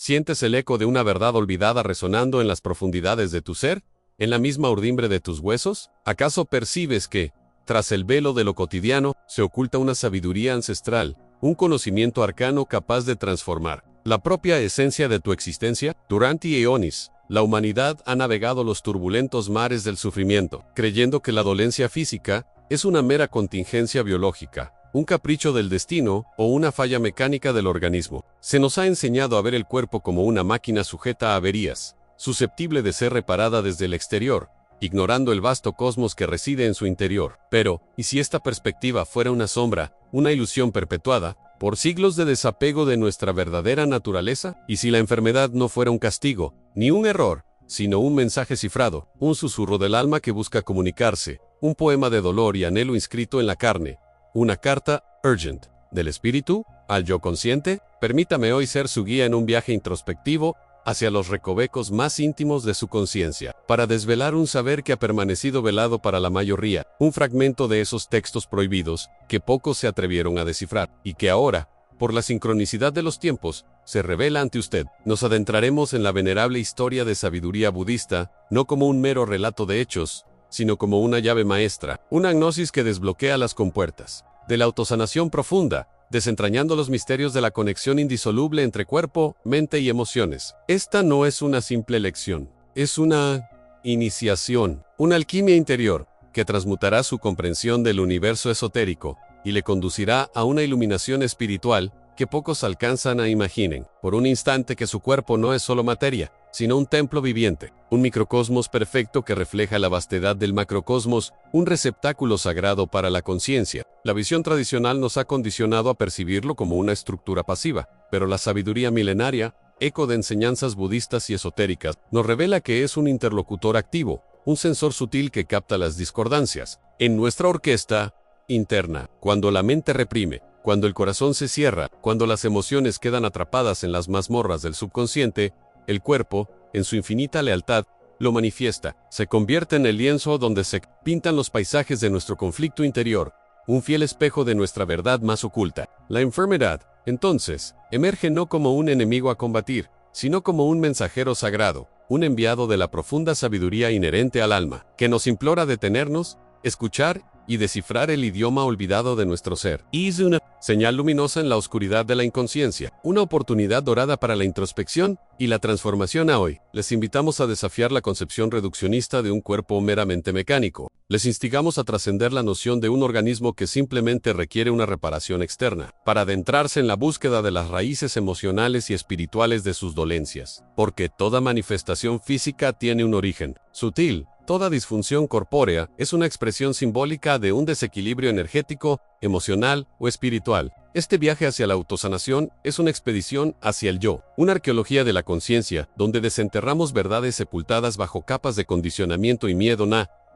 ¿Sientes el eco de una verdad olvidada resonando en las profundidades de tu ser? ¿En la misma urdimbre de tus huesos? ¿Acaso percibes que, tras el velo de lo cotidiano, se oculta una sabiduría ancestral, un conocimiento arcano capaz de transformar la propia esencia de tu existencia? Durante eones, la humanidad ha navegado los turbulentos mares del sufrimiento, creyendo que la dolencia física es una mera contingencia biológica, un capricho del destino o una falla mecánica del organismo. Se nos ha enseñado a ver el cuerpo como una máquina sujeta a averías, susceptible de ser reparada desde el exterior, ignorando el vasto cosmos que reside en su interior. Pero, ¿y si esta perspectiva fuera una sombra, una ilusión perpetuada por siglos de desapego de nuestra verdadera naturaleza? ¿Y si la enfermedad no fuera un castigo, ni un error, sino un mensaje cifrado, un susurro del alma que busca comunicarse, un poema de dolor y anhelo inscrito en la carne, una carta urgent del espíritu al yo consciente? Permítame hoy ser su guía en un viaje introspectivo hacia los recovecos más íntimos de su conciencia, para desvelar un saber que ha permanecido velado para la mayoría, un fragmento de esos textos prohibidos que pocos se atrevieron a descifrar, y que ahora, por la sincronicidad de los tiempos, se revela ante usted. Nos adentraremos en la venerable historia de sabiduría budista, no como un mero relato de hechos, sino como una llave maestra, una gnosis que desbloquea las compuertas de la autosanación profunda, desentrañando los misterios de la conexión indisoluble entre cuerpo, mente y emociones. Esta no es una simple lección, es una iniciación, una alquimia interior que transmutará su comprensión del universo esotérico y le conducirá a una iluminación espiritual que pocos alcanzan a imaginen. Por un instante que su cuerpo no es solo materia, sino un templo viviente, un microcosmos perfecto que refleja la vastedad del macrocosmos, un receptáculo sagrado para la conciencia. La visión tradicional nos ha condicionado a percibirlo como una estructura pasiva, pero la sabiduría milenaria, eco de enseñanzas budistas y esotéricas, nos revela que es un interlocutor activo, un sensor sutil que capta las discordancias en nuestra orquesta interna. Cuando la mente reprime, cuando el corazón se cierra, cuando las emociones quedan atrapadas en las mazmorras del subconsciente, el cuerpo, en su infinita lealtad, lo manifiesta, se convierte en el lienzo donde se pintan los paisajes de nuestro conflicto interior, un fiel espejo de nuestra verdad más oculta. La enfermedad, entonces, emerge no como un enemigo a combatir, sino como un mensajero sagrado, un enviado de la profunda sabiduría inherente al alma, que nos implora detenernos, escuchar y descifrar el idioma olvidado de nuestro ser. Es una señal luminosa en la oscuridad de la inconsciencia, una oportunidad dorada para la introspección y la transformación. A hoy, les invitamos a desafiar la concepción reduccionista de un cuerpo meramente mecánico. Les instigamos a trascender la noción de un organismo que simplemente requiere una reparación externa, para adentrarse en la búsqueda de las raíces emocionales y espirituales de sus dolencias. Porque toda manifestación física tiene un origen sutil. Toda disfunción corpórea es una expresión simbólica de un desequilibrio energético, emocional o espiritual. Este viaje hacia la autosanación es una expedición hacia el yo, una arqueología de la conciencia, donde desenterramos verdades sepultadas bajo capas de condicionamiento y miedo.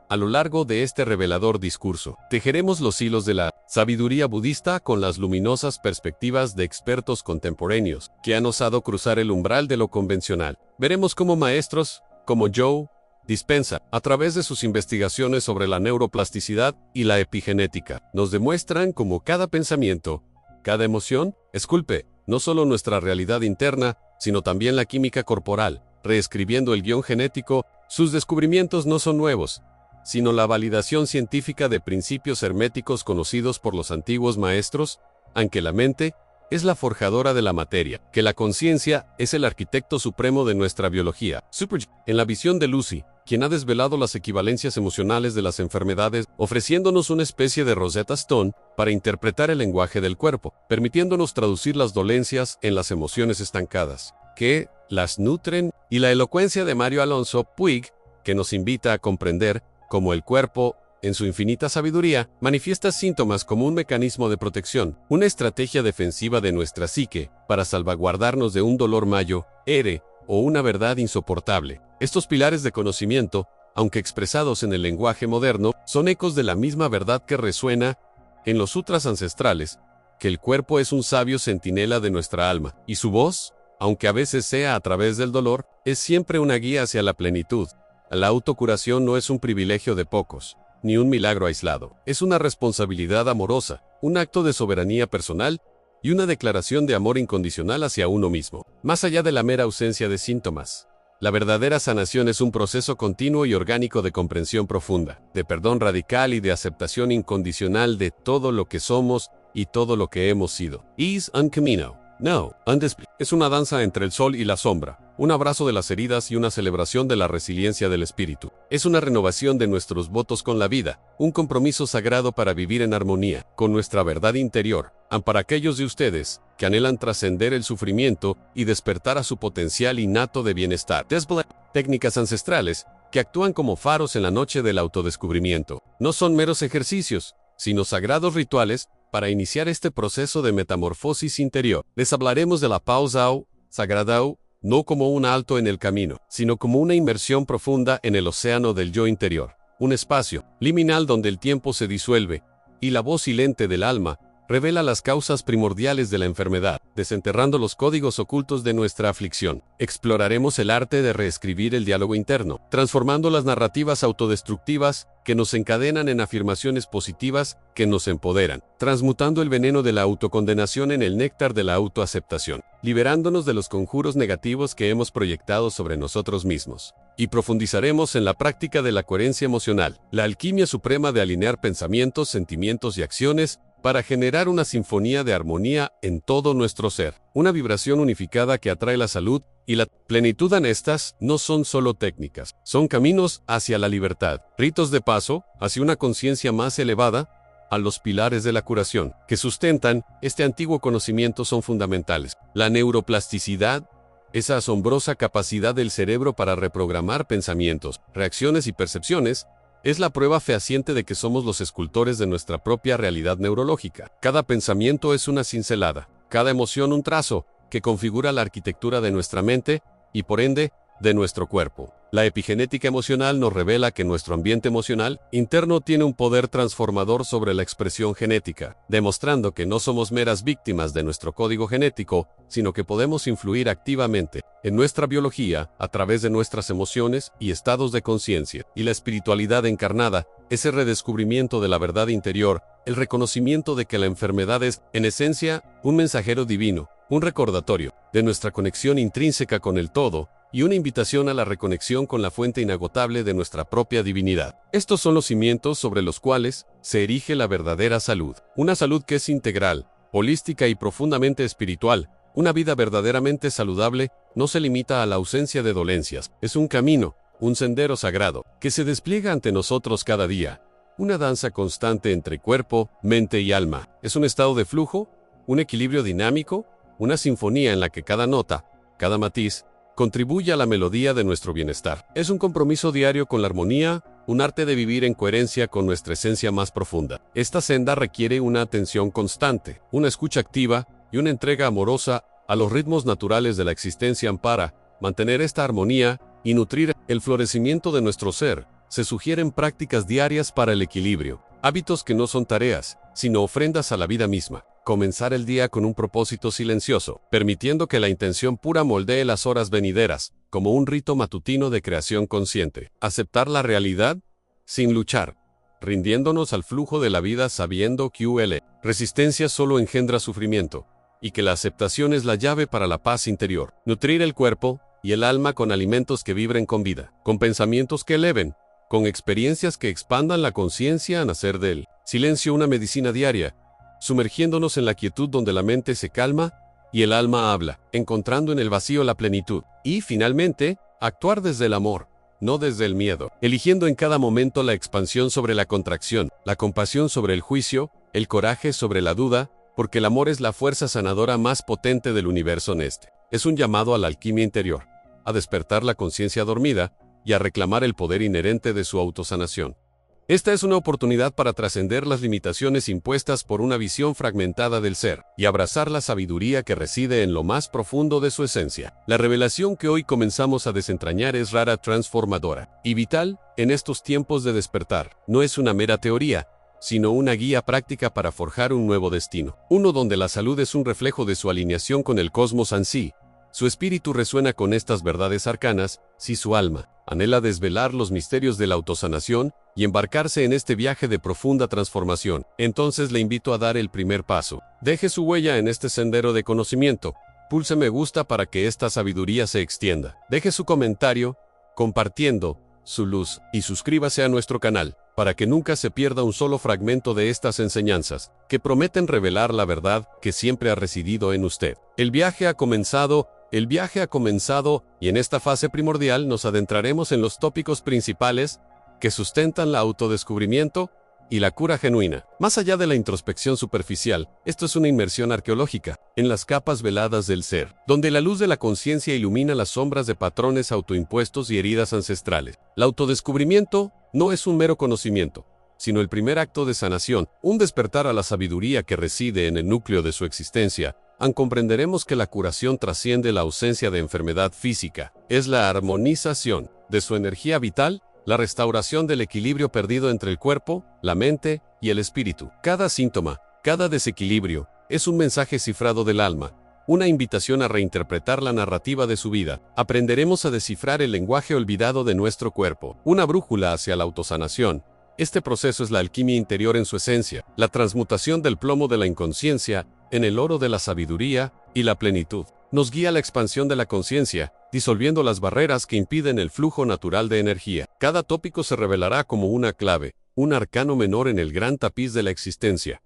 A lo largo de este revelador discurso, tejeremos los hilos de la sabiduría budista con las luminosas perspectivas de expertos contemporáneos que han osado cruzar el umbral de lo convencional. Veremos cómo maestros, como Joe Dispenza, a través de sus investigaciones sobre la neuroplasticidad y la epigenética, nos demuestran cómo cada pensamiento, cada emoción, esculpe no solo nuestra realidad interna, sino también la química corporal, reescribiendo el guión genético. Sus descubrimientos no son nuevos, sino la validación científica de principios herméticos conocidos por los antiguos maestros, aunque la mente es la forjadora de la materia, que la conciencia es el arquitecto supremo de nuestra biología. En la visión de Lucy, quien ha desvelado las equivalencias emocionales de las enfermedades, ofreciéndonos una especie de Rosetta Stone para interpretar el lenguaje del cuerpo, permitiéndonos traducir las dolencias en las emociones estancadas, que las nutren, y la elocuencia de Mario Alonso Puig, que nos invita a comprender cómo el cuerpo, en su infinita sabiduría, manifiesta síntomas como un mecanismo de protección, una estrategia defensiva de nuestra psique, para salvaguardarnos de un dolor mayo, o una verdad insoportable. Estos pilares de conocimiento, aunque expresados en el lenguaje moderno, son ecos de la misma verdad que resuena en los sutras ancestrales, que el cuerpo es un sabio centinela de nuestra alma, y su voz, aunque a veces sea a través del dolor, es siempre una guía hacia la plenitud. La autocuración no es un privilegio de pocos, ni un milagro aislado. Es una responsabilidad amorosa, un acto de soberanía personal, y una declaración de amor incondicional hacia uno mismo. Más allá de la mera ausencia de síntomas, la verdadera sanación es un proceso continuo y orgánico de comprensión profunda, de perdón radical y de aceptación incondicional de todo lo que somos y todo lo que hemos sido. Es un camino, no, es una danza entre el sol y la sombra, un abrazo de las heridas y una celebración de la resiliencia del espíritu. Es una renovación de nuestros votos con la vida, un compromiso sagrado para vivir en armonía con nuestra verdad interior. Para aquellos de ustedes que anhelan trascender el sufrimiento y despertar a su potencial innato de bienestar. Técnicas ancestrales que actúan como faros en la noche del autodescubrimiento. No son meros ejercicios, sino sagrados rituales para iniciar este proceso de metamorfosis interior. Les hablaremos de la pausa sagrada, no como un alto en el camino, sino como una inmersión profunda en el océano del yo interior. Un espacio liminal donde el tiempo se disuelve y la voz silente del alma revela las causas primordiales de la enfermedad, desenterrando los códigos ocultos de nuestra aflicción. Exploraremos el arte de reescribir el diálogo interno, transformando las narrativas autodestructivas que nos encadenan en afirmaciones positivas que nos empoderan, transmutando el veneno de la autocondenación en el néctar de la autoaceptación, liberándonos de los conjuros negativos que hemos proyectado sobre nosotros mismos. Y profundizaremos en la práctica de la coherencia emocional, la alquimia suprema de alinear pensamientos, sentimientos y acciones para generar una sinfonía de armonía en todo nuestro ser, una vibración unificada que atrae la salud y la plenitud. Estas no son solo técnicas, son caminos hacia la libertad, ritos de paso hacia una conciencia más elevada. A los pilares de la curación que sustentan este antiguo conocimiento son fundamentales. La neuroplasticidad, esa asombrosa capacidad del cerebro para reprogramar pensamientos, reacciones y percepciones, es la prueba fehaciente de que somos los escultores de nuestra propia realidad neurológica. Cada pensamiento es una cincelada, cada emoción un trazo que configura la arquitectura de nuestra mente y, por ende, de nuestro cuerpo. La epigenética emocional nos revela que nuestro ambiente emocional interno tiene un poder transformador sobre la expresión genética, demostrando que no somos meras víctimas de nuestro código genético, sino que podemos influir activamente en nuestra biología a través de nuestras emociones y estados de conciencia. Y la espiritualidad encarnada, ese redescubrimiento de la verdad interior, el reconocimiento de que la enfermedad es, en esencia, un mensajero divino, un recordatorio de nuestra conexión intrínseca con el todo, y una invitación a la reconexión con la fuente inagotable de nuestra propia divinidad. Estos son los cimientos sobre los cuales se erige la verdadera salud. Una salud que es integral, holística y profundamente espiritual. Una vida verdaderamente saludable no se limita a la ausencia de dolencias. Es un camino, un sendero sagrado, que se despliega ante nosotros cada día. Una danza constante entre cuerpo, mente y alma. Es un estado de flujo, un equilibrio dinámico, una sinfonía en la que cada nota, cada matiz, contribuye a la melodía de nuestro bienestar. Es un compromiso diario con la armonía, un arte de vivir en coherencia con nuestra esencia más profunda. Esta senda requiere una atención constante, una escucha activa y una entrega amorosa a los ritmos naturales de la existencia para mantener esta armonía y nutrir el florecimiento de nuestro ser. Se sugieren prácticas diarias para el equilibrio, hábitos que no son tareas, sino ofrendas a la vida misma. Comenzar el día con un propósito silencioso, permitiendo que la intención pura moldee las horas venideras, como un rito matutino de creación consciente. Aceptar la realidad sin luchar, rindiéndonos al flujo de la vida sabiendo que resistencia solo engendra sufrimiento, y que la aceptación es la llave para la paz interior. Nutrir el cuerpo y el alma con alimentos que vibren con vida, con pensamientos que eleven, con experiencias que expandan la conciencia a nacer del silencio, una medicina diaria, sumergiéndonos en la quietud donde la mente se calma y el alma habla, encontrando en el vacío la plenitud. Y, finalmente, actuar desde el amor, no desde el miedo, eligiendo en cada momento la expansión sobre la contracción, la compasión sobre el juicio, el coraje sobre la duda, porque el amor es la fuerza sanadora más potente del universo. Es un llamado a la alquimia interior, a despertar la conciencia dormida y a reclamar el poder inherente de su autosanación. Esta es una oportunidad para trascender las limitaciones impuestas por una visión fragmentada del ser y abrazar la sabiduría que reside en lo más profundo de su esencia. La revelación que hoy comenzamos a desentrañar es rara, transformadora y vital en estos tiempos de despertar. No es una mera teoría, sino una guía práctica para forjar un nuevo destino. Uno donde la salud es un reflejo de su alineación con el cosmos en sí, su espíritu resuena con estas verdades arcanas, si su alma anhela desvelar los misterios de la autosanación y embarcarse en este viaje de profunda transformación, entonces le invito a dar el primer paso. Deje su huella en este sendero de conocimiento. Pulse me gusta para que esta sabiduría se extienda. Deje su comentario, compartiendo su luz, y suscríbase a nuestro canal, para que nunca se pierda un solo fragmento de estas enseñanzas, que prometen revelar la verdad que siempre ha residido en usted. El viaje ha comenzado, y en esta fase primordial nos adentraremos en los tópicos principales que sustentan el autodescubrimiento y la cura genuina. Más allá de la introspección superficial, esto es una inmersión arqueológica en las capas veladas del ser, donde la luz de la conciencia ilumina las sombras de patrones autoimpuestos y heridas ancestrales. El autodescubrimiento no es un mero conocimiento, sino el primer acto de sanación, un despertar a la sabiduría que reside en el núcleo de su existencia. Comprenderemos que la curación trasciende la ausencia de enfermedad física, es la armonización de su energía vital, la restauración del equilibrio perdido entre el cuerpo, la mente y el espíritu. Cada síntoma, cada desequilibrio, es un mensaje cifrado del alma, una invitación a reinterpretar la narrativa de su vida. Aprenderemos a descifrar el lenguaje olvidado de nuestro cuerpo, una brújula hacia la autosanación. Este proceso es la alquimia interior en su esencia, la transmutación del plomo de la inconsciencia en el oro de la sabiduría y la plenitud. Nos guía a la expansión de la conciencia, disolviendo las barreras que impiden el flujo natural de energía. Cada tópico se revelará como una clave, un arcano menor en el gran tapiz de la existencia,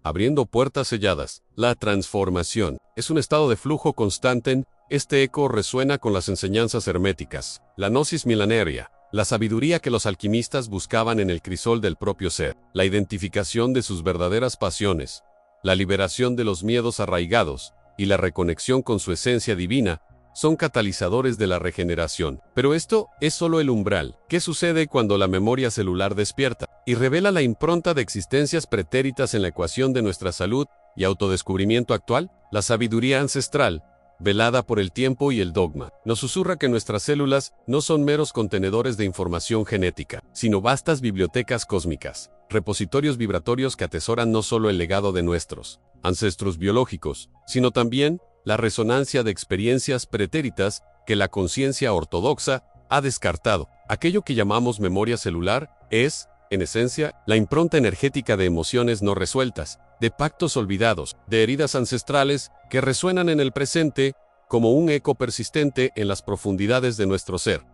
abriendo puertas selladas. La transformación es un estado de flujo constante. Este eco resuena con las enseñanzas herméticas, la gnosis milenaria, la sabiduría que los alquimistas buscaban en el crisol del propio ser, la identificación de sus verdaderas pasiones, la liberación de los miedos arraigados y la reconexión con su esencia divina son catalizadores de la regeneración. Pero esto es solo el umbral. ¿Qué sucede cuando la memoria celular despierta y revela la impronta de existencias pretéritas en la ecuación de nuestra salud y autodescubrimiento actual? La sabiduría ancestral, velada por el tiempo y el dogma, nos susurra que nuestras células no son meros contenedores de información genética, sino vastas bibliotecas cósmicas, repositorios vibratorios que atesoran no solo el legado de nuestros ancestros biológicos, sino también la resonancia de experiencias pretéritas que la conciencia ortodoxa ha descartado. Aquello que llamamos memoria celular es, en esencia, la impronta energética de emociones no resueltas, de pactos olvidados, de heridas ancestrales que resuenan en el presente como un eco persistente en las profundidades de nuestro ser.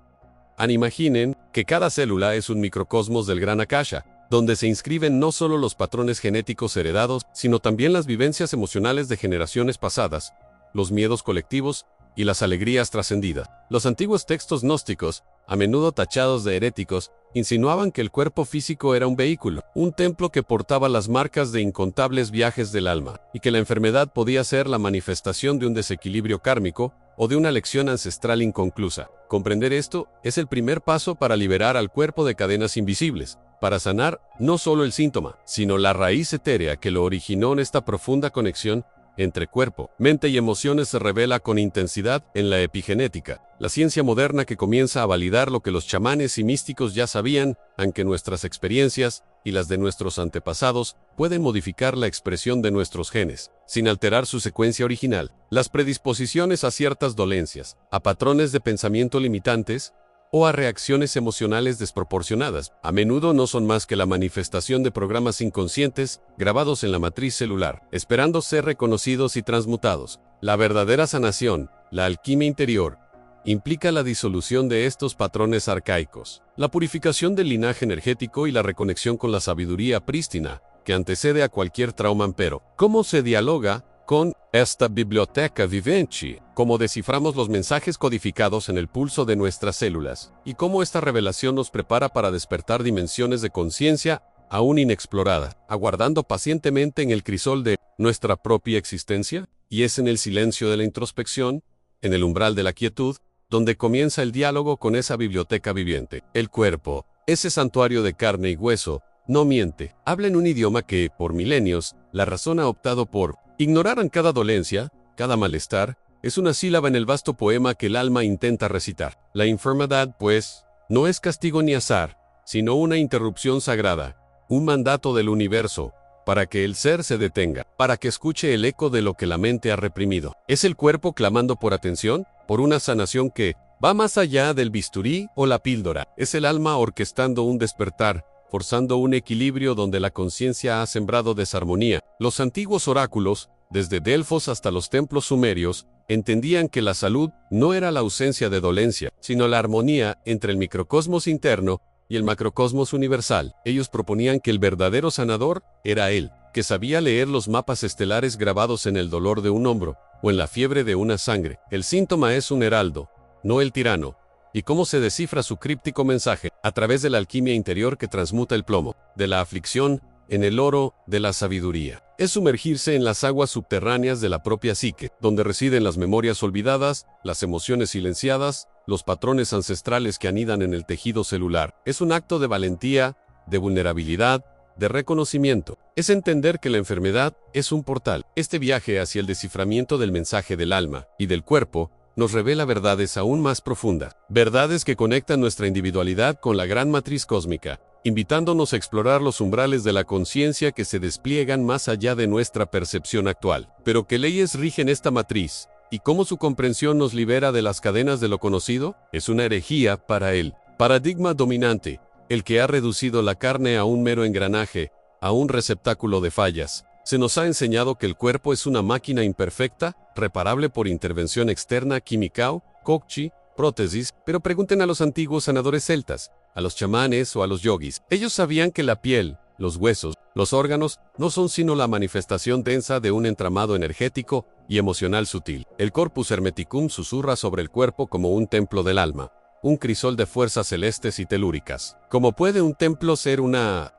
Imaginen que cada célula es un microcosmos del gran Akasha, donde se inscriben no solo los patrones genéticos heredados, sino también las vivencias emocionales de generaciones pasadas, los miedos colectivos y las alegrías trascendidas. Los antiguos textos gnósticos, a menudo tachados de heréticos, insinuaban que el cuerpo físico era un vehículo, un templo que portaba las marcas de incontables viajes del alma, y que la enfermedad podía ser la manifestación de un desequilibrio kármico o de una lección ancestral inconclusa. Comprender esto es el primer paso para liberar al cuerpo de cadenas invisibles, para sanar no solo el síntoma, sino la raíz etérea que lo originó. En esta profunda conexión entre cuerpo, mente y emociones se revela con intensidad en la epigenética, la ciencia moderna que comienza a validar lo que los chamanes y místicos ya sabían, aunque nuestras experiencias y las de nuestros antepasados pueden modificar la expresión de nuestros genes, sin alterar su secuencia original. Las predisposiciones a ciertas dolencias, a patrones de pensamiento limitantes, o a reacciones emocionales desproporcionadas, a menudo no son más que la manifestación de programas inconscientes grabados en la matriz celular, esperando ser reconocidos y transmutados. La verdadera sanación, la alquimia interior, implica la disolución de estos patrones arcaicos, la purificación del linaje energético y la reconexión con la sabiduría prístina que antecede a cualquier trauma. Pero, ¿cómo se dialoga con esta biblioteca viviente? ¿Cómo desciframos los mensajes codificados en el pulso de nuestras células? ¿Y cómo esta revelación nos prepara para despertar dimensiones de conciencia aún inexploradas, aguardando pacientemente en el crisol de nuestra propia existencia? Y es en el silencio de la introspección, en el umbral de la quietud, donde comienza el diálogo con esa biblioteca viviente. El cuerpo, ese santuario de carne y hueso, no miente. Habla en un idioma que, por milenios, la razón ha optado por ignorar. En cada dolencia, cada malestar, es una sílaba en el vasto poema que el alma intenta recitar. La enfermedad, pues, no es castigo ni azar, sino una interrupción sagrada, un mandato del universo, para que el ser se detenga, para que escuche el eco de lo que la mente ha reprimido. Es el cuerpo clamando por atención, por una sanación que va más allá del bisturí o la píldora. Es el alma orquestando un despertar, forzando un equilibrio donde la conciencia ha sembrado desarmonía. Los antiguos oráculos, desde Delfos hasta los templos sumerios, entendían que la salud no era la ausencia de dolencia, sino la armonía entre el microcosmos interno y el macrocosmos universal. Ellos proponían que el verdadero sanador era él, que sabía leer los mapas estelares grabados en el dolor de un hombro o en la fiebre de una sangre. El síntoma es un heraldo, no el tirano. ¿Y cómo se descifra su críptico mensaje? A través de la alquimia interior que transmuta el plomo, de la aflicción en el oro de la sabiduría. Es sumergirse en las aguas subterráneas de la propia psique, donde residen las memorias olvidadas, las emociones silenciadas, los patrones ancestrales que anidan en el tejido celular. Es un acto de valentía, de vulnerabilidad, de reconocimiento. Es entender que la enfermedad es un portal. Este viaje hacia el desciframiento del mensaje del alma y del cuerpo nos revela verdades aún más profundas, verdades que conectan nuestra individualidad con la gran matriz cósmica, invitándonos a explorar los umbrales de la conciencia que se despliegan más allá de nuestra percepción actual. Pero ¿qué leyes rigen esta matriz? ¿Y cómo su comprensión nos libera de las cadenas de lo conocido? Es una herejía para el paradigma dominante, el que ha reducido la carne a un mero engranaje, a un receptáculo de fallas. Se nos ha enseñado que el cuerpo es una máquina imperfecta, reparable por intervención externa, química, kokchi, prótesis, pero pregunten a los antiguos sanadores celtas, a los chamanes o a los yogis. Ellos sabían que la piel, los huesos, los órganos, no son sino la manifestación densa de un entramado energético y emocional sutil. El corpus hermeticum susurra sobre el cuerpo como un templo del alma, un crisol de fuerzas celestes y telúricas. ¿Cómo puede un templo ser una...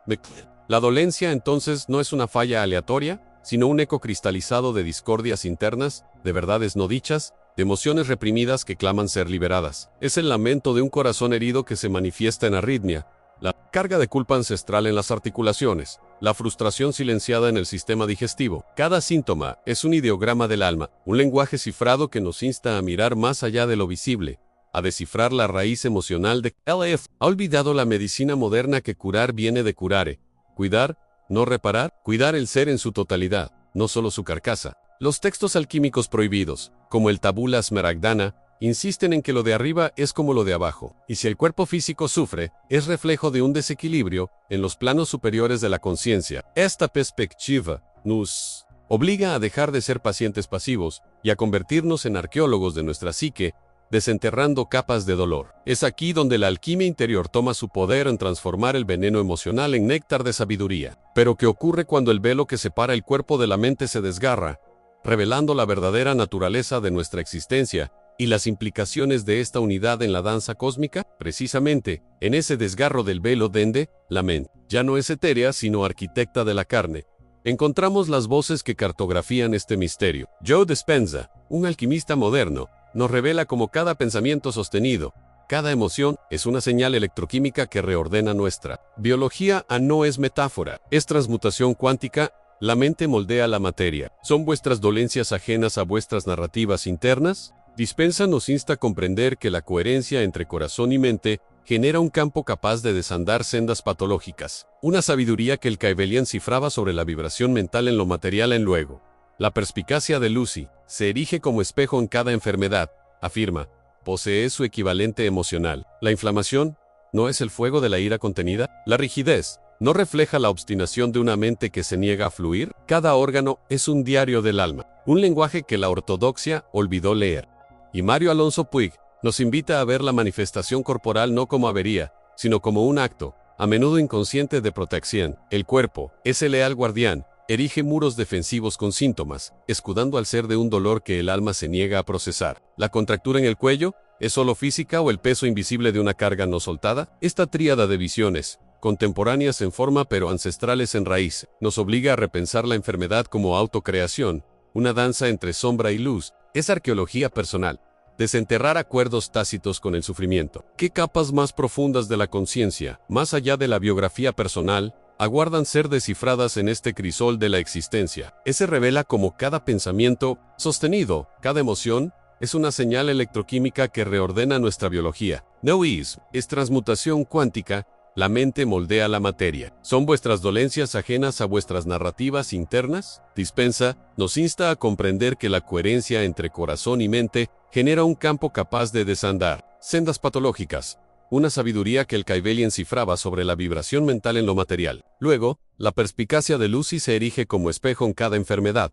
La dolencia entonces no es una falla aleatoria, sino un eco cristalizado de discordias internas, de verdades no dichas, de emociones reprimidas que claman ser liberadas. Es el lamento de un corazón herido que se manifiesta en arritmia, la carga de culpa ancestral en las articulaciones, la frustración silenciada en el sistema digestivo. Cada síntoma es un ideograma del alma, un lenguaje cifrado que nos insta a mirar más allá de lo visible, a descifrar la raíz emocional de LF. Ha olvidado la medicina moderna que curar viene de curare. Cuidar, no reparar, cuidar el ser en su totalidad, no solo su carcasa. Los textos alquímicos prohibidos, como el Tabula Smaragdana, insisten en que lo de arriba es como lo de abajo, y si el cuerpo físico sufre, es reflejo de un desequilibrio en los planos superiores de la conciencia. Esta perspectiva nos obliga a dejar de ser pacientes pasivos y a convertirnos en arqueólogos de nuestra psique, desenterrando capas de dolor. Es aquí donde la alquimia interior toma su poder en transformar el veneno emocional en néctar de sabiduría. Pero ¿qué ocurre cuando el velo que separa el cuerpo de la mente se desgarra, revelando la verdadera naturaleza de nuestra existencia y las implicaciones de esta unidad en la danza cósmica? Precisamente, en ese desgarro del velo dende, la mente ya no es etérea sino arquitecta de la carne. Encontramos las voces que cartografían este misterio. Joe Dispenza, un alquimista moderno, nos revela cómo cada pensamiento sostenido, cada emoción, es una señal electroquímica que reordena nuestra biología. No es metáfora, es transmutación cuántica. La mente moldea la materia. ¿Son vuestras dolencias ajenas a vuestras narrativas internas? Dispenza nos insta a comprender que la coherencia entre corazón y mente genera un campo capaz de desandar sendas patológicas. Una sabiduría que el Caibelian cifraba sobre la vibración mental en lo material en luego. La perspicacia de Lucy se erige como espejo en cada enfermedad, afirma, posee su equivalente emocional. La inflamación no es el fuego de la ira contenida. La rigidez no refleja la obstinación de una mente que se niega a fluir. Cada órgano es un diario del alma, un lenguaje que la ortodoxia olvidó leer. Y Mario Alonso Puig nos invita a ver la manifestación corporal no como avería, sino como un acto, a menudo inconsciente, de protección. El cuerpo, ese leal guardián, erige muros defensivos con síntomas, escudando al ser de un dolor que el alma se niega a procesar. La contractura en el cuello, ¿es solo física o el peso invisible de una carga no soltada? Esta tríada de visiones, contemporáneas en forma pero ancestrales en raíz, nos obliga a repensar la enfermedad como autocreación, una danza entre sombra y luz. Es arqueología personal, desenterrar acuerdos tácitos con el sufrimiento. ¿Qué capas más profundas de la conciencia, más allá de la biografía personal, aguardan ser descifradas en este crisol de la existencia? Ese revela cómo cada pensamiento sostenido, cada emoción, es una señal electroquímica que reordena nuestra biología. Neoism es transmutación cuántica, La mente moldea la materia. ¿Son vuestras dolencias ajenas a vuestras narrativas internas? Dispensa nos insta a comprender que la coherencia entre corazón y mente genera un campo capaz de desandar sendas patológicas. Una sabiduría que el Kybalion cifraba sobre la vibración mental en lo material. Luego, la perspicacia de Lucy se erige como espejo en cada enfermedad.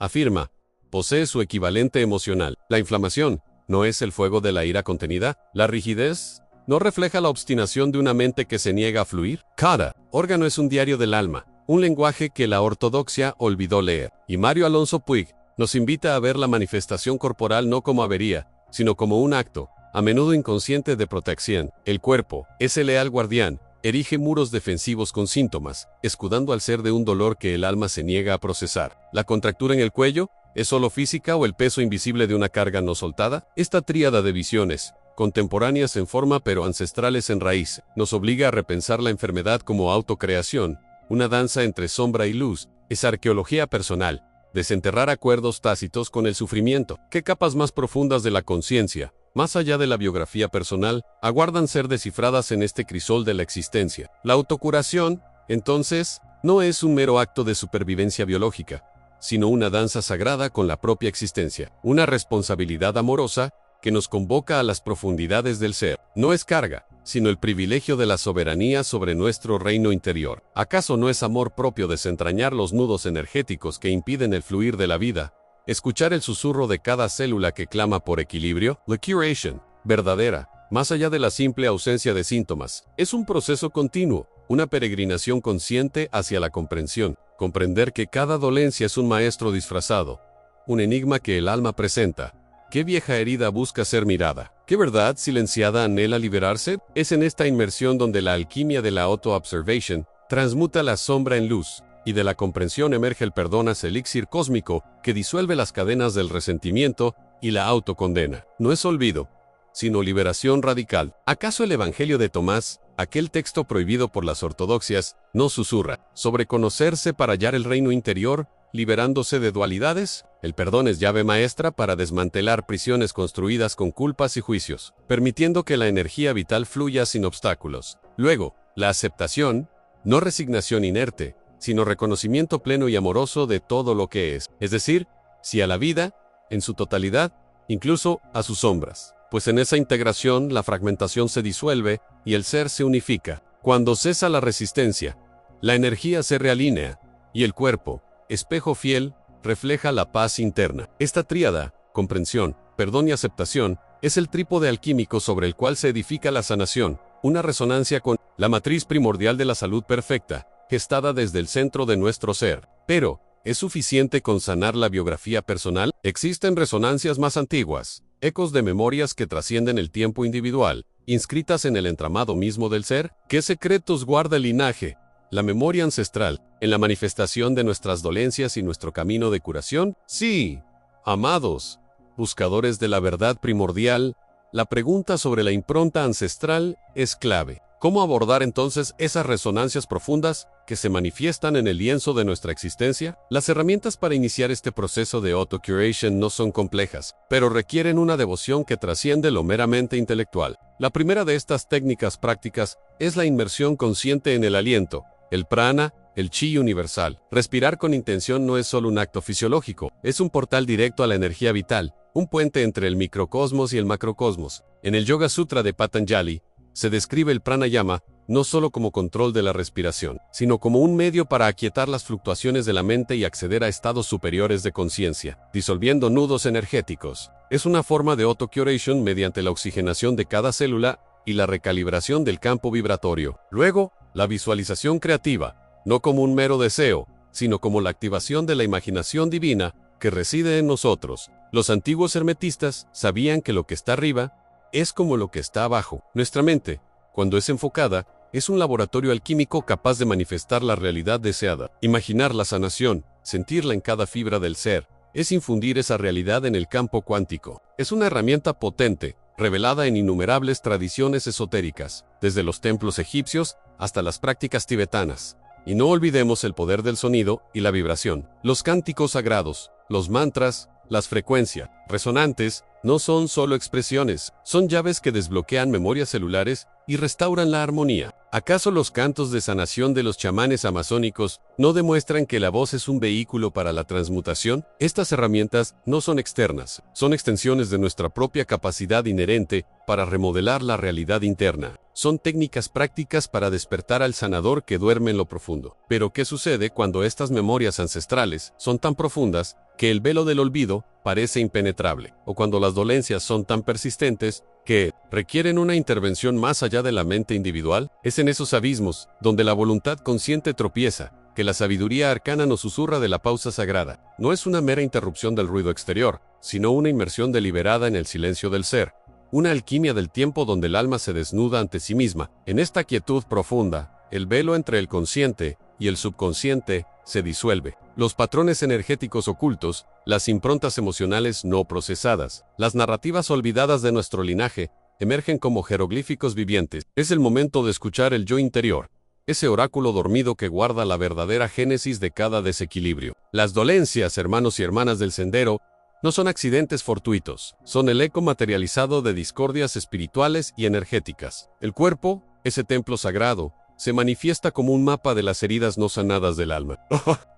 Afirma, posee su equivalente emocional. La inflamación no es el fuego de la ira contenida. La rigidez no refleja la obstinación de una mente que se niega a fluir. Cada órgano es un diario del alma, un lenguaje que la ortodoxia olvidó leer. Y Mario Alonso Puig nos invita a ver la manifestación corporal no como avería, sino como un acto, a menudo inconsciente, de protección. El cuerpo, ese leal guardián, erige muros defensivos con síntomas, escudando al ser de un dolor que el alma se niega a procesar. La contractura en el cuello ¿es solo física o el peso invisible de una carga no soltada? Esta tríada de visiones, contemporáneas en forma pero ancestrales en raíz, nos obliga a repensar la enfermedad como autocreación, una danza entre sombra y luz. Es arqueología personal, desenterrar acuerdos tácitos con el sufrimiento. ¿Qué capas más profundas de la conciencia, más allá de la biografía personal, aguardan ser descifradas en este crisol de la existencia? La autocuración, entonces, no es un mero acto de supervivencia biológica, sino una danza sagrada con la propia existencia, una responsabilidad amorosa que nos convoca a las profundidades del ser. No es carga, sino el privilegio de la soberanía sobre nuestro reino interior. ¿Acaso no es amor propio desentrañar los nudos energéticos que impiden el fluir de la vida? Escuchar el susurro de cada célula que clama por equilibrio. La curation, verdadera, más allá de la simple ausencia de síntomas, es un proceso continuo, una peregrinación consciente hacia la comprensión. Comprender que cada dolencia es un maestro disfrazado, un enigma que el alma presenta. ¿Qué vieja herida busca ser mirada? ¿Qué verdad silenciada anhela liberarse? Es en esta inmersión donde la alquimia de la auto-observation transmuta la sombra en luz, y de la comprensión emerge el perdón, ese elixir cósmico que disuelve las cadenas del resentimiento y la autocondena. No es olvido, sino liberación radical. ¿Acaso el Evangelio de Tomás, aquel texto prohibido por las ortodoxias, no susurra sobre conocerse para hallar el reino interior, liberándose de dualidades? El perdón es llave maestra para desmantelar prisiones construidas con culpas y juicios, permitiendo que la energía vital fluya sin obstáculos. Luego, la aceptación, no resignación inerte, sino reconocimiento pleno y amoroso de todo lo que es decir, sí a la vida, en su totalidad, incluso a sus sombras. Pues en esa integración la fragmentación se disuelve y el ser se unifica. Cuando cesa la resistencia, la energía se realinea, y el cuerpo, espejo fiel, refleja la paz interna. Esta tríada, comprensión, perdón y aceptación, es el trípode alquímico sobre el cual se edifica la sanación, una resonancia con la matriz primordial de la salud perfecta, gestada desde el centro de nuestro ser. Pero, ¿es suficiente con sanar la biografía personal? Existen resonancias más antiguas, ecos de memorias que trascienden el tiempo individual, inscritas en el entramado mismo del ser. ¿Qué secretos guarda el linaje, la memoria ancestral, en la manifestación de nuestras dolencias y nuestro camino de curación? Sí, amados, buscadores de la verdad primordial, la pregunta sobre la impronta ancestral es clave. ¿Cómo abordar entonces esas resonancias profundas que se manifiestan en el lienzo de nuestra existencia? Las herramientas para iniciar este proceso de auto-curation no son complejas, pero requieren una devoción que trasciende lo meramente intelectual. La primera de estas técnicas prácticas es la inmersión consciente en el aliento, el prana, el chi universal. Respirar con intención no es solo un acto fisiológico, es un portal directo a la energía vital, un puente entre el microcosmos y el macrocosmos. En el Yoga Sutra de Patanjali, se describe el pranayama no solo como control de la respiración, sino como un medio para aquietar las fluctuaciones de la mente y acceder a estados superiores de conciencia, disolviendo nudos energéticos. Es una forma de auto-curation mediante la oxigenación de cada célula y la recalibración del campo vibratorio. Luego, la visualización creativa, no como un mero deseo, sino como la activación de la imaginación divina que reside en nosotros. Los antiguos hermetistas sabían que lo que está arriba es como lo que está abajo. Nuestra mente, cuando es enfocada, es un laboratorio alquímico capaz de manifestar la realidad deseada. Imaginar la sanación, sentirla en cada fibra del ser, es infundir esa realidad en el campo cuántico. Es una herramienta potente, revelada en innumerables tradiciones esotéricas, desde los templos egipcios hasta las prácticas tibetanas. Y no olvidemos el poder del sonido y la vibración. Los cánticos sagrados, los mantras, las frecuencias resonantes, no son solo expresiones, son llaves que desbloquean memorias celulares y restauran la armonía. ¿Acaso los cantos de sanación de los chamanes amazónicos no demuestran que la voz es un vehículo para la transmutación? Estas herramientas no son externas, son extensiones de nuestra propia capacidad inherente para remodelar la realidad interna. Son técnicas prácticas para despertar al sanador que duerme en lo profundo. Pero ¿qué sucede cuando estas memorias ancestrales son tan profundas que el velo del olvido parece impenetrable? O cuando las dolencias son tan persistentes que requieren una intervención más allá de la mente individual? Es en esos abismos donde la voluntad consciente tropieza que la sabiduría arcana nos susurra de la pausa sagrada. No es una mera interrupción del ruido exterior, sino una inmersión deliberada en el silencio del ser. Una alquimia del tiempo donde el alma se desnuda ante sí misma. En esta quietud profunda, el velo entre el consciente y el subconsciente se disuelve. Los patrones energéticos ocultos, las improntas emocionales no procesadas, las narrativas olvidadas de nuestro linaje, emergen como jeroglíficos vivientes. Es el momento de escuchar el yo interior, ese oráculo dormido que guarda la verdadera génesis de cada desequilibrio. Las dolencias, hermanos y hermanas del sendero, no son accidentes fortuitos, son el eco materializado de discordias espirituales y energéticas. El cuerpo, ese templo sagrado, se manifiesta como un mapa de las heridas no sanadas del alma.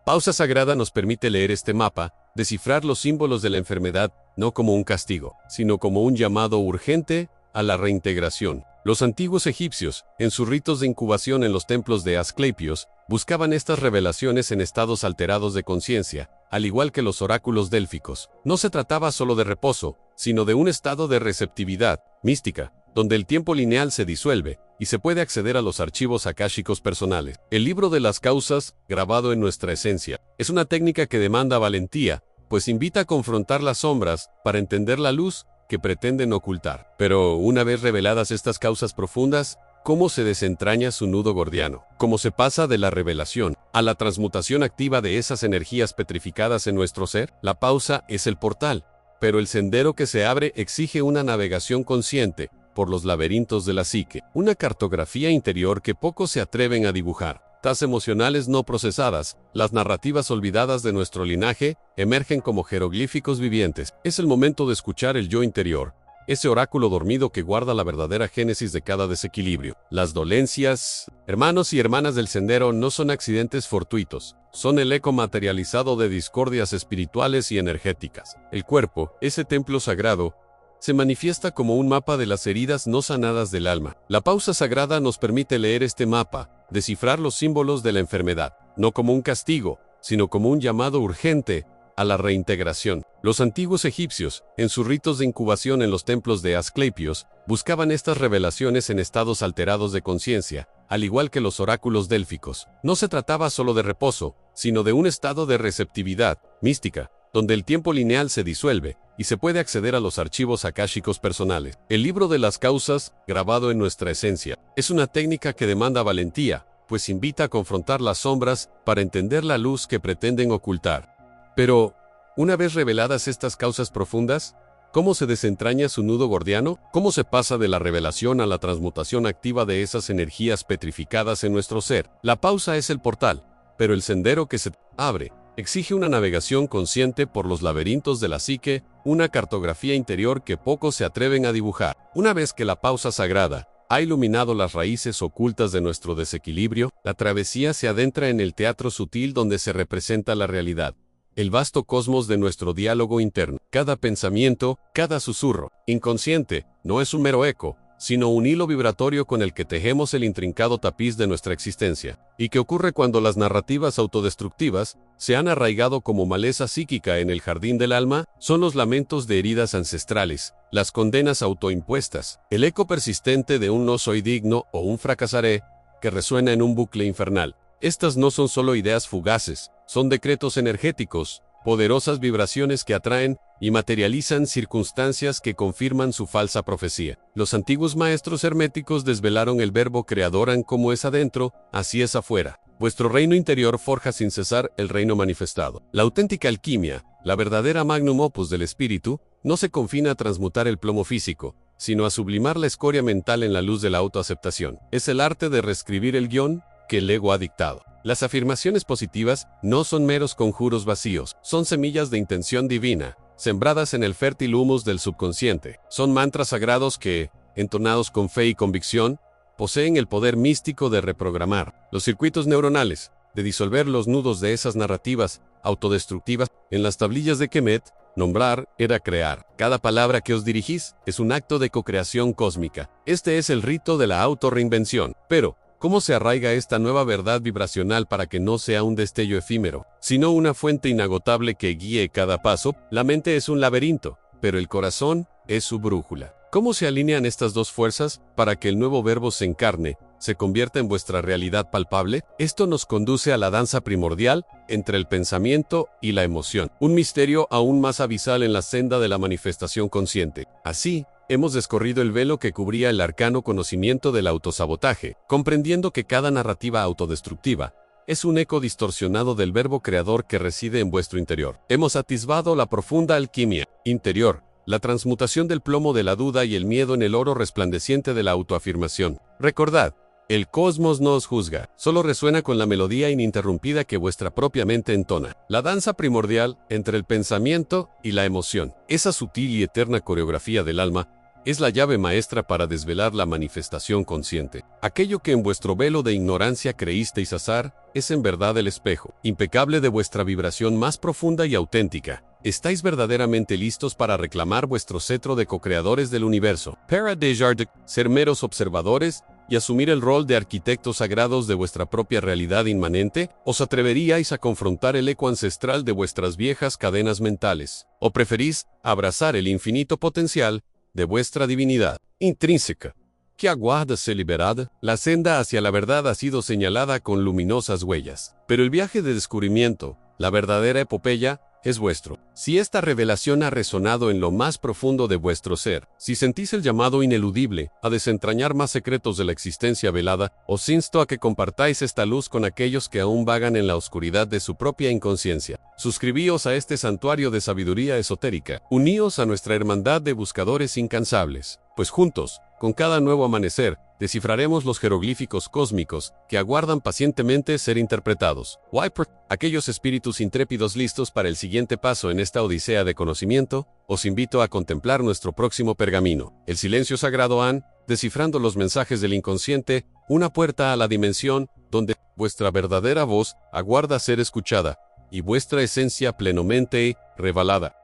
Pausa sagrada nos permite leer este mapa, descifrar los símbolos de la enfermedad, no como un castigo, sino como un llamado urgente a la reintegración. Los antiguos egipcios, en sus ritos de incubación en los templos de Asclepios, buscaban estas revelaciones en estados alterados de conciencia, al igual que los oráculos délficos. No se trataba solo de reposo, sino de un estado de receptividad mística, donde el tiempo lineal se disuelve y se puede acceder a los archivos akáshicos personales. El libro de las causas, grabado en nuestra esencia, es una técnica que demanda valentía, pues invita a confrontar las sombras para entender la luz que pretenden ocultar. Pero una vez reveladas estas causas profundas, ¿cómo se desentraña su nudo gordiano? ¿Cómo se pasa de la revelación a la transmutación activa de esas energías petrificadas en nuestro ser? La pausa es el portal, pero el sendero que se abre exige una navegación consciente por los laberintos de la psique, una cartografía interior que pocos se atreven a dibujar. Tas emocionales no procesadas, las narrativas olvidadas de nuestro linaje, emergen como jeroglíficos vivientes. Es el momento de escuchar el yo interior, ese oráculo dormido que guarda la verdadera génesis de cada desequilibrio. Las dolencias, hermanos y hermanas del sendero, no son accidentes fortuitos, son el eco materializado de discordias espirituales y energéticas. El cuerpo, ese templo sagrado, se manifiesta como un mapa de las heridas no sanadas del alma. La pausa sagrada nos permite leer este mapa, descifrar los símbolos de la enfermedad, no como un castigo, sino como un llamado urgente a la reintegración. Los antiguos egipcios, en sus ritos de incubación en los templos de Asclepios, buscaban estas revelaciones en estados alterados de conciencia, al igual que los oráculos délficos. No se trataba solo de reposo, sino de un estado de receptividad mística, donde el tiempo lineal se disuelve y se puede acceder a los archivos akáshicos personales. El libro de las causas, grabado en nuestra esencia, es una técnica que demanda valentía, pues invita a confrontar las sombras para entender la luz que pretenden ocultar. Pero, una vez reveladas estas causas profundas, ¿cómo se desentraña su nudo gordiano? ¿Cómo se pasa de la revelación a la transmutación activa de esas energías petrificadas en nuestro ser? La pausa es el portal, pero el sendero que se abre exige una navegación consciente por los laberintos de la psique, una cartografía interior que pocos se atreven a dibujar. Una vez que la pausa sagrada ha iluminado las raíces ocultas de nuestro desequilibrio, la travesía se adentra en el teatro sutil donde se representa la realidad, el vasto cosmos de nuestro diálogo interno. Cada pensamiento, cada susurro inconsciente, no es un mero eco, sino un hilo vibratorio con el que tejemos el intrincado tapiz de nuestra existencia. ¿Y qué ocurre cuando las narrativas autodestructivas se han arraigado como maleza psíquica en el jardín del alma? Son los lamentos de heridas ancestrales, las condenas autoimpuestas, el eco persistente de un no soy digno o un fracasaré, que resuena en un bucle infernal. Estas no son solo ideas fugaces, son decretos energéticos, poderosas vibraciones que atraen y materializan circunstancias que confirman su falsa profecía. Los antiguos maestros herméticos desvelaron el verbo creadoran como es adentro, así es afuera. Vuestro reino interior forja sin cesar el reino manifestado. La auténtica alquimia, la verdadera magnum opus del espíritu, no se confina a transmutar el plomo físico, sino a sublimar la escoria mental en la luz de la autoaceptación. Es el arte de reescribir el guión que el ego ha dictado. Las afirmaciones positivas no son meros conjuros vacíos, son semillas de intención divina, sembradas en el fértil humus del subconsciente. Son mantras sagrados que, entonados con fe y convicción, poseen el poder místico de reprogramar los circuitos neuronales, de disolver los nudos de esas narrativas autodestructivas. En las tablillas de Kemet, nombrar era crear. Cada palabra que os dirigís es un acto de cocreación cósmica. Este es el rito de la autorreinvención. Pero, ¿cómo se arraiga esta nueva verdad vibracional para que no sea un destello efímero, sino una fuente inagotable que guíe cada paso? La mente es un laberinto, pero el corazón es su brújula. ¿Cómo se alinean estas dos fuerzas para que el nuevo verbo se encarne, se convierta en vuestra realidad palpable? Esto nos conduce a la danza primordial entre el pensamiento y la emoción, un misterio aún más abisal en la senda de la manifestación consciente. Así, hemos descorrido el velo que cubría el arcano conocimiento del autosabotaje, comprendiendo que cada narrativa autodestructiva es un eco distorsionado del verbo creador que reside en vuestro interior. Hemos atisbado la profunda alquimia interior, la transmutación del plomo de la duda y el miedo en el oro resplandeciente de la autoafirmación. Recordad, el cosmos no os juzga, solo resuena con la melodía ininterrumpida que vuestra propia mente entona. La danza primordial entre el pensamiento y la emoción, esa sutil y eterna coreografía del alma, es la llave maestra para desvelar la manifestación consciente. Aquello que en vuestro velo de ignorancia creísteis azar, es en verdad el espejo impecable de vuestra vibración más profunda y auténtica. ¿Estáis verdaderamente listos para reclamar vuestro cetro de co-creadores del universo? Para Desjardins, ser meros observadores y asumir el rol de arquitectos sagrados de vuestra propia realidad inmanente? ¿Os atreveríais a confrontar el eco ancestral de vuestras viejas cadenas mentales? ¿O preferís abrazar el infinito potencial de vuestra divinidad intrínseca, que aguarda ser liberada? La senda hacia la verdad ha sido señalada con luminosas huellas, pero el viaje de descubrimiento, la verdadera epopeya, es vuestro. Si esta revelación ha resonado en lo más profundo de vuestro ser, si sentís el llamado ineludible a desentrañar más secretos de la existencia velada, os insto a que compartáis esta luz con aquellos que aún vagan en la oscuridad de su propia inconsciencia. Suscribíos a este santuario de sabiduría esotérica. Uníos a nuestra hermandad de buscadores incansables, pues juntos, con cada nuevo amanecer, descifraremos los jeroglíficos cósmicos que aguardan pacientemente ser interpretados. Aquellos espíritus intrépidos listos para el siguiente paso en esta odisea de conocimiento, os invito a contemplar nuestro próximo pergamino, el silencio sagrado descifrando los mensajes del inconsciente, una puerta a la dimensión donde vuestra verdadera voz aguarda ser escuchada y vuestra esencia plenamente revelada.